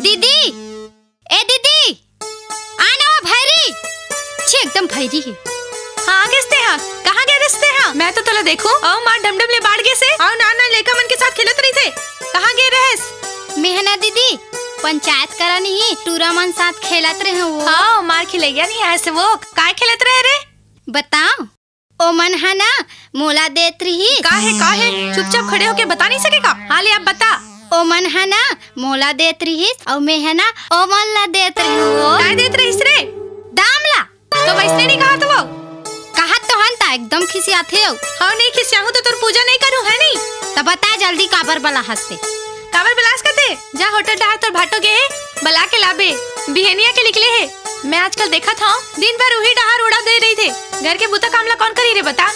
दीदी, ए दीदी, आना वो भैरी, छी एकदम भैरी है। हाँ किसते हाँ, कहाँ गए रिश्ते हाँ? मैं तो तला देखूं, आओ मार डमडम ले बाढ़ गए से, आओ नाना लेका मन के साथ खेलत रही थे, कहाँ गए रहेस? मेहना दीदी, पंचायत करा नहीं, टूरा मन साथ खेलत रहे वो। हाँ मार खिले गया नहीं ऐसे वो, काय खेलत रहे रे? बताओ, ओ मन है ना, मोला देत रही। का है, चुपचाप खड़े होके बता नहीं सकेगा? हाँ ले अब बता। ओ मन है ना, मोला देत रही, और मैं है ना, ओ मन ला देत रही वो। काय देत रही रे? दामला। तो वैसने नहीं कहा तो वो? कहा तो हंता एकदम खिसियाते हो। हाँ नहीं खिसियाहूँ तो तुर पूजा नहीं करूँ है नहीं? तब बता जल्दी काबर बला हंसते। काबर बलास करते? जा होटल डहार तोर भाटो गए है, बला के लाबे, बिहेनिया के निकले है। मैं आजकल देखा था, दिन भर वही डहार उड़ा दे रही थे। घर के बुता कामला कौन करी रे बता?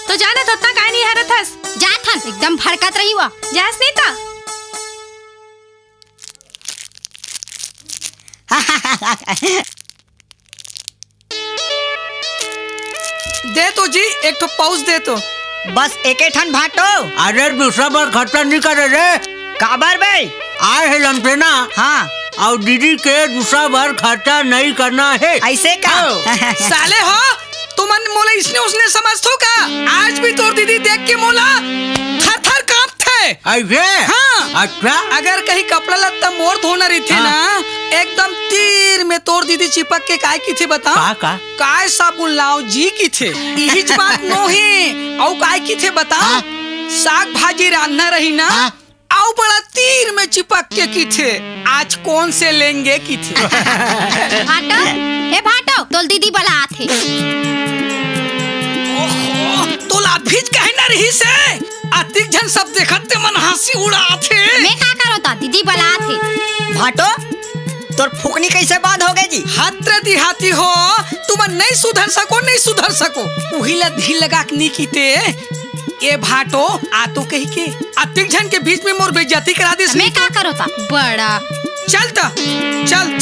तो जाना तो उतना काय नहीं हरत हस। जा था एकदम भड़कत रही हुआ। जास नहीं था। दे तो जी एक तो पाउच दे तो बस एक ठन भाटो। अरे दूसरा बार खर्चा नहीं करे रे। काबर बे? आए है लमते ना। हाँ और दीदी के दूसरा बार खर्चा नहीं करना है। ऐसे का? साले हो तुमन मोला इसने उसने समझतो का? आज भी तोर दीदी देख के मोला थर थर कांपथे। ऐसे? हाँ। अच्छा अगर कहीं कपड़ा लत्ता मोर धोना रही थे ना, एकदम तीर में तोर दीदी चिपक के काय की थे बता? का? काय साबुन लाओ जी की थे। यही बात नो है। औ काय की थे बता? साग भाजी रांधना रही ना, आओ बड़ा तीर में चिपक के की थे। आज कौन से लेंगे की थे? भाटो, ए भाटो, तोल दीदी बला आथे। ओहो, तोला भीज कहे न रही से? अतिक जन सब देखते मन हंसी उड़ाथे। मैं का करो ता दीदी बला आथे। भाटो तोर फुकनी कैसे बंद हो गई जी? हत्र दिहाती हो, तुम नहीं सुधर सको। उहिला ढील लगा के निकीते। ए भाटो आ तो कही के अतिक जन के बीच में मोर बेइज्जती करा दिस। मैं का करो ता? बड़ा चल। चल